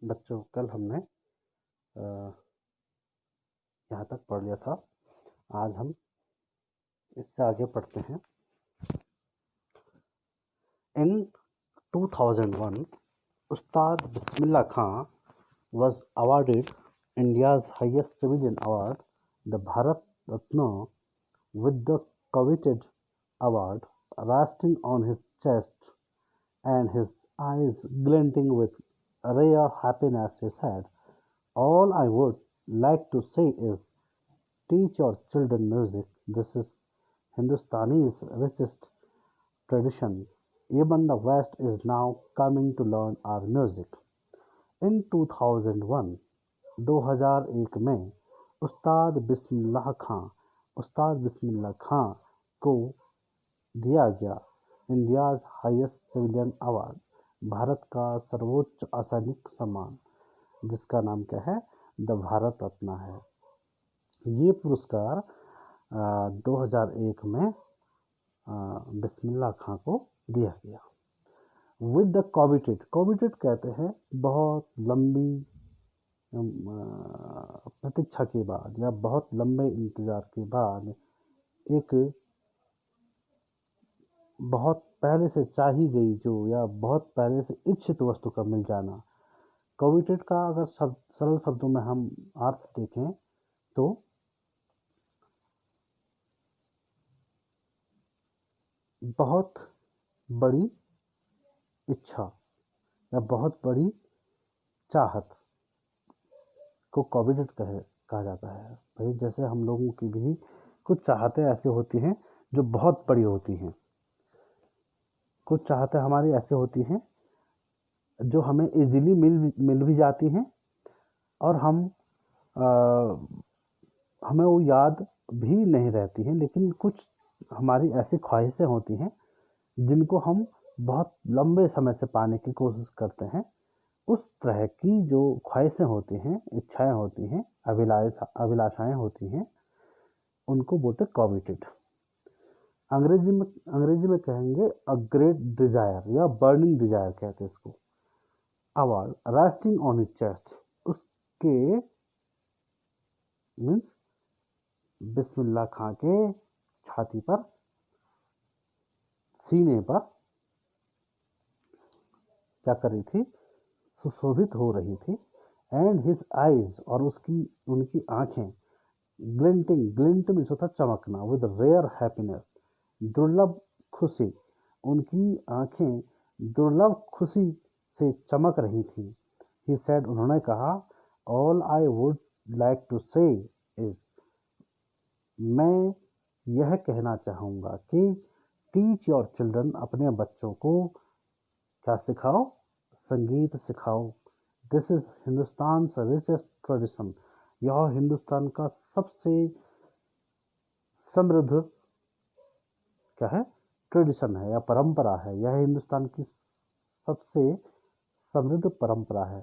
बच्चों कल हमने यहाँ तक पढ़ लिया था। आज हम इससे आगे पढ़ते हैं। इन 2001 उस्ताद बिस्मिल्लाह खां was awarded India's highest civilian award, the Bharat Ratna, with the coveted award resting on his chest and his eyes glinting with rare happiness. He said, "All I would like to say is, teach your children music. This is Hindustani's richest tradition. Even the West is now coming to learn our music." In 2001, 2001 में उस्ताद बिस्मिल्लाह खां को दिया गया India's highest civilian award, Bharat का सर्वोच्च असैनिक सम्मान, जिसका नाम क्या है? द भारत रत्न है। ये पुरस्कार 2001 में बिस्मिल्लाह खां को दिया गया। विद द कोविटेड कहते हैं बहुत लंबी प्रतीक्षा के बाद या बहुत लंबे इंतजार के बाद एक बहुत पहले से चाही गई जो या बहुत पहले से इच्छित वस्तु का मिल जाना। कोविटेड का अगर सरल शब्दों में हम अर्थ देखें तो बहुत बड़ी इच्छा या बहुत बड़ी चाहत को कोविटेड कहा जाता है। भाई जैसे हम लोगों की भी कुछ चाहतें ऐसी होती हैं जो बहुत बड़ी होती हैं, कुछ चाहतें हमारी ऐसी होती हैं जो हमें इजीली मिल भी जाती हैं और हमें वो याद भी नहीं रहती हैं, लेकिन कुछ हमारी ऐसी ख्वाहिशें होती हैं जिनको हम बहुत लंबे समय से पाने की कोशिश करते हैं। उस तरह की जो ख्वाहिशें होती हैं, इच्छाएं होती हैं, अभिलाषाएं होती हैं, उनको बोलते कोविटेड। अंग्रेजी में कहेंगे अ ग्रेट डिजायर या बर्निंग डिजायर कहते हैं इसको। Award resting on his chest, उसके मीन्स बिस्मिल्लाह खां के छाती पर, सीने पर क्या कर रही थी? सुशोभित हो रही थी। एंड हिज आईज, और उनकी आंखें, ग्लिंट मीन्स होता चमकना, विद रेयर हैप्पीनेस, दुर्लभ खुशी, उनकी आंखें दुर्लभ खुशी से चमक रही थी। ही सेड, उन्होंने कहा, all I would like to say is, मैं यह कहना चाहूँगा कि टीच योर चिल्ड्रन, अपने बच्चों को क्या सिखाओ? संगीत सिखाओ। This is Hindustan richest tradition, यह हिंदुस्तान का सबसे समृद्ध क्या है? ट्रेडिशन है या परंपरा है। यह हिंदुस्तान की सबसे समृद्ध परंपरा है।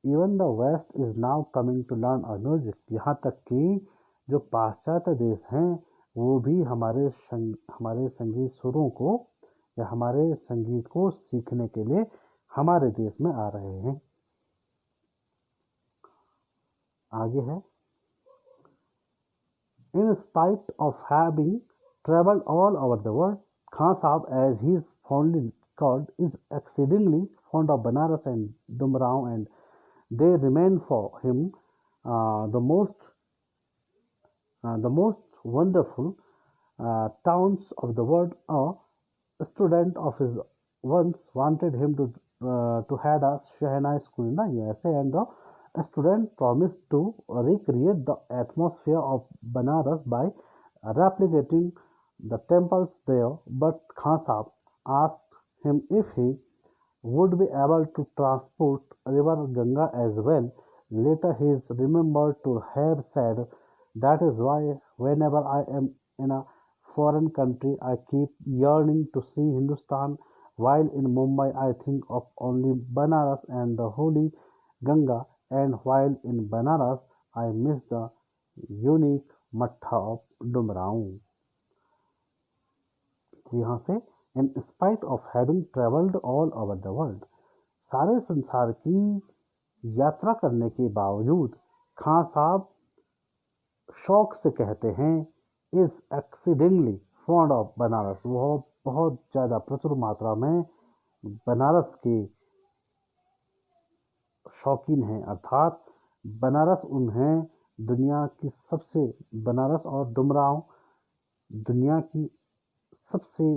Even the West is now coming to learn our music, यहाँ तक कि जो पाश्चात्य देश हैं वो भी हमारे संगीत सुरों को या हमारे संगीत को सीखने के लिए हमारे देश में आ रहे हैं। आगे है, in spite of having traveled all over the world, Khan Sahab, as he is fondly called, is exceedingly fond of Banaras and Dumrao, and they remain for him the most wonderful towns of the world. A student of his once wanted him to head a Shehnai school in the USA, and the student promised to recreate the atmosphere of Banaras by replicating the temples there, but Khan Sahab asked him if he would be able to transport river Ganga as well. Later he is remembered to have said, that is why whenever I am in a foreign country I keep yearning to see Hindustan, while in Mumbai I think of only Banaras and the holy Ganga, and while in Banaras I miss the unique Matha of Dumrao. यहाँ से, in spite of having traveled all over the world, सारे संसार की यात्रा करने के बावजूद खां साहब शौक से कहते हैं is accidentally fond of Banaras. वो बहुत ज़्यादा प्रचुर मात्रा में बनारस के शौकीन हैं, अर्थात बनारस उन्हें दुनिया की सबसे बनारस और डुमरांव दुनिया की सबसे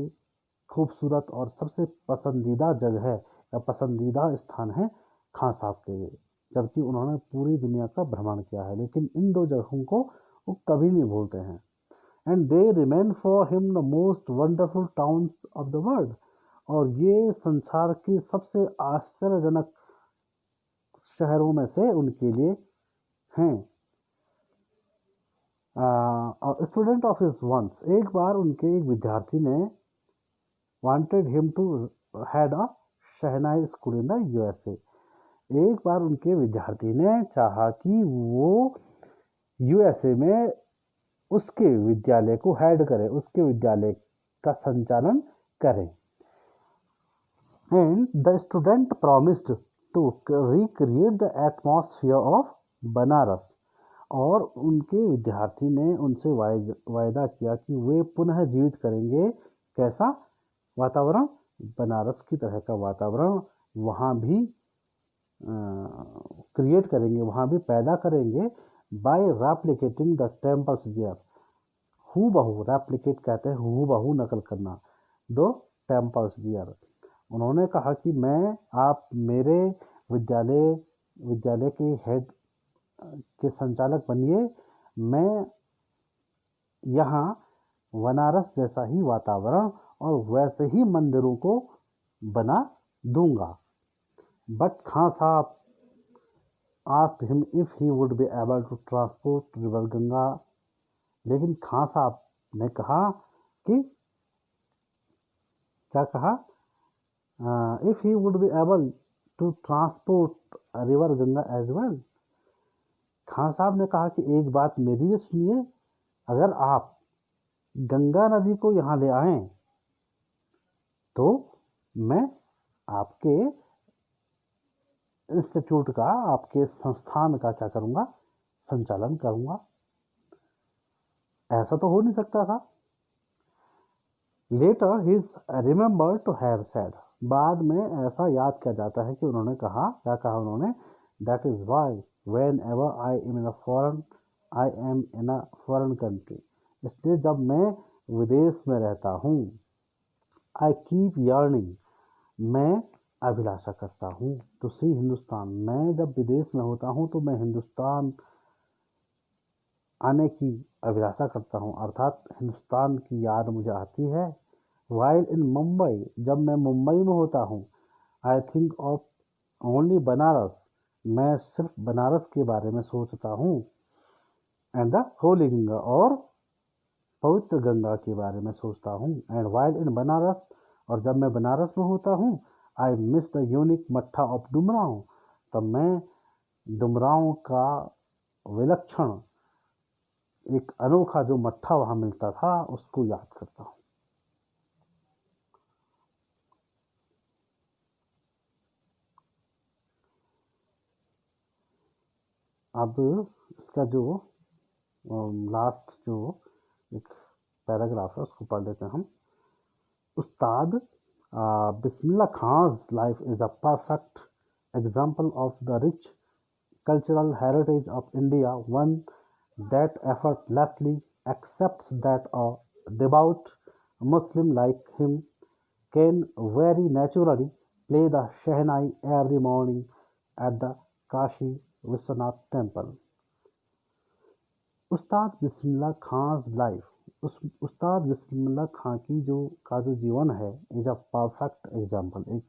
खूबसूरत और सबसे पसंदीदा जगह है या पसंदीदा स्थान है खां साहब के लिए, जबकि उन्होंने पूरी दुनिया का भ्रमण किया है, लेकिन इन दो जगहों को वो कभी नहीं भूलते हैं। And they remain for him the most wonderful towns of the world. और ये संसार की सबसे आश्चर्यजनक शहरों में से उनके लिए हैं। स्टूडेंट ऑफ हिज वंस, एक बार उनके एक विद्यार्थी ने wanted him to had a shehnai school in the USA. एक बार उनके विद्यार्थी ने चाहा कि वो यूएसए में उसके विद्यालय को हेड करे, उसके विद्यालय का संचालन करें। And the student promised to recreate the atmosphere of Banaras. और उनके विद्यार्थी ने उनसे वायदा किया कि वे पुनः जीवित करेंगे कैसा वातावरण, बनारस की तरह का वातावरण वहाँ भी क्रिएट करेंगे, वहाँ भी पैदा करेंगे by replicating the temples there. हु बहू, रेप्लिकेट कहते हैं हु बहू नकल करना, दो टेम्पल्स देयर। उन्होंने कहा कि आप मेरे विद्यालय के हेड के संचालक बनिए, मैं यहाँ बनारस जैसा ही वातावरण और वैसे ही मंदिरों को बना दूंगा। But Khan Sahab asked him if he would be able to transport river Ganga. लेकिन खां साहब ने कहा कि क्या कहा, if he would be able to transport river Ganga as well. Khan Sahab ने कहा कि एक बात मेरी भी सुनिए, अगर आप गंगा नदी को यहाँ ले आएं तो मैं आपके इंस्टीट्यूट का, आपके संस्थान का क्या करूँगा, संचालन करूँगा। ऐसा तो हो नहीं सकता था। Later he is remember to have said, बाद में ऐसा याद किया जाता है कि उन्होंने कहा, क्या कहा उन्होंने, that is why when ever I am in a foreign country. इसलिए जब मैं विदेश में रहता हूँ, आई कीप यर्निंग, मैं अभिलाषा करता हूँ, टू सी हिंदुस्तान, मैं जब विदेश में होता हूँ तो मैं हिंदुस्तान आने की अभिलाषा करता हूँ, अर्थात हिंदुस्तान की याद मुझे आती है। वाइल इन मुंबई, जब मैं मुंबई में होता हूँ, I think of only Banaras, मैं सिर्फ बनारस के बारे में सोचता हूँ। एंड द होली गंगा, और पवित्र गंगा के बारे में सोचता हूँ। एंड वाइल इन बनारस, और जब मैं बनारस में होता हूँ, आई मिस द यूनिक मट्ठा ऑफ डुमरांव, तब मैं डुमरांव का विलक्षण एक अनोखा जो मट्ठा वहाँ मिलता था उसको याद करता हूँ। अब इसका जो लास्ट जो एक पैराग्राफ है उसको पढ़ लेते हैं हम। Ustad Bismillah Khan's life is a perfect example of the rich cultural heritage of India, one that effortlessly accepts that a devout Muslim like him can very naturally play the Shehnai every morning at the Kashi Vishwanath temple. Ustad Bismillah Khan's life, उस उस्ताद बिस्मिल्लाह खां की जो जीवन है, is a perfect example, एक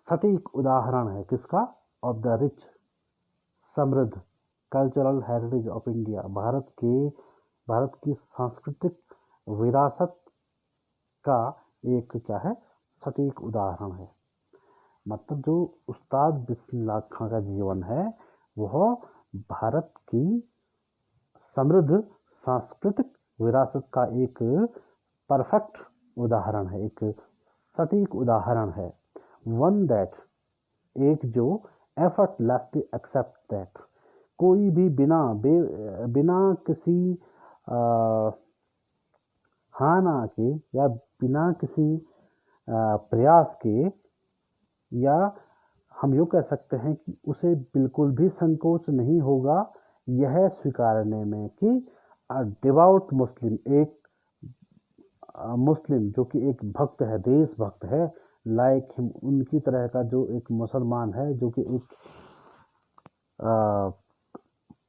सटीक उदाहरण है किसका, ऑफ द रिच समृद्ध cultural heritage of India, Bharat की सांस्कृतिक विरासत का एक क्या है, सटीक उदाहरण है। मतलब जो उस्ताद बिस्मिल्लाह खां का जीवन है वह भारत की समृद्ध सांस्कृतिक विरासत का एक परफेक्ट उदाहरण है, एक सटीक उदाहरण है। वन दैट, एक जो effortlessly accept that, कोई भी बिना किसी हाँ ना के या बिना किसी प्रयास के, या हम यूँ कह सकते हैं कि उसे बिल्कुल भी संकोच नहीं होगा यह स्वीकारने में कि डिवाउट मुस्लिम, एक मुस्लिम जो कि एक भक्त है, देशभक्त है, लाइक हिम, उनकी तरह का जो एक मुसलमान है जो कि एक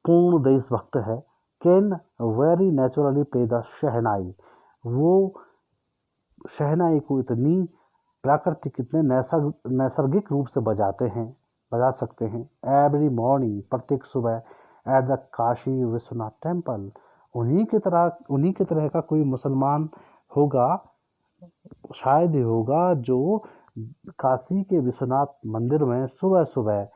पूर्ण देशभक्त है, can very naturally play the shehnai, वो शहनाई को इतनी प्राकृतिक, इतने नैसर्गिक रूप से बजा सकते हैं। एवरी मॉर्निंग, प्रत्येक सुबह, at the Kashi Vishwanath temple, उन्हीं की तरह का कोई मुसलमान होगा, शायद ही होगा, जो काशी के विश्वनाथ मंदिर में सुबह सुबह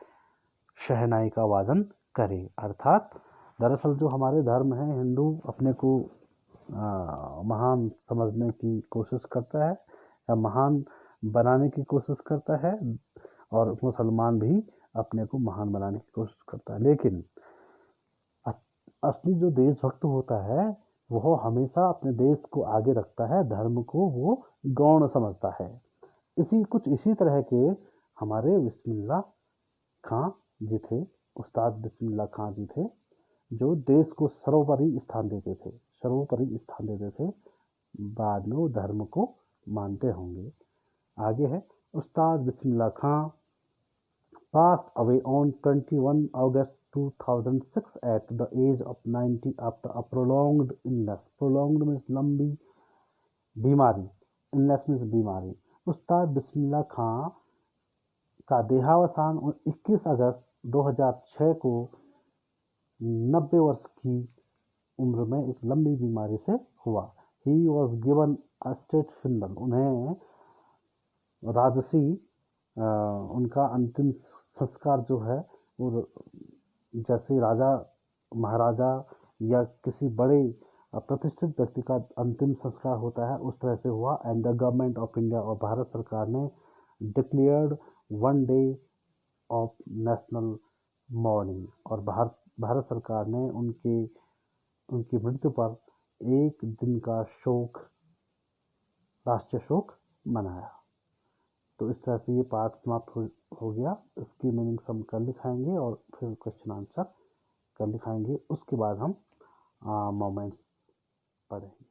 शहनाई का वादन करे। अर्थात दरअसल जो हमारे धर्म है, हिंदू अपने को महान समझने की कोशिश करता है या महान बनाने की कोशिश करता है, और मुसलमान भी अपने को महान बनाने की कोशिश करता है। लेकिन असली जो देशभक्त होता है वो हमेशा अपने देश को आगे रखता है, धर्म को वो गौण समझता है। इसी तरह के हमारे बिस्मिल्लाह खां जी थे, उस्ताद बिस्मिल्लाह खां जी थे, जो देश को सर्वोपरि स्थान देते थे। बाद में वो धर्म को मानते होंगे। आगे है, उस्ताद बिस्मिल्लाह खां passed away on 21 August 2006 at the age of 90 after a prolonged illness. Prolonged means लंबी बीमारी, illness means बीमारी। उस्ताद बिस्मिल्लाह खां का देहावसान 21 अगस्त 2006 को 90 वर्ष की उम्र में एक लंबी बीमारी से हुआ। He was given a state funeral. उन्हें राजसी उनका अंतिम संस्कार जो है वो जैसे राजा महाराजा या किसी बड़े प्रतिष्ठित व्यक्ति का अंतिम संस्कार होता है उस तरह से हुआ। And the government of India, और भारत सरकार ने declared 1 day of national morning, और भारत सरकार ने उनकी मृत्यु पर एक दिन का शोक, राष्ट्रीय शोक मनाया। तो इस तरह से ये पार्ट समाप्त हो गया। इसकी मीनिंग्स हम कल लिखाएंगे और फिर क्वेश्चन आंसर कल लिखाएंगे। उसके बाद हम मोमेंट्स पढ़ेंगे।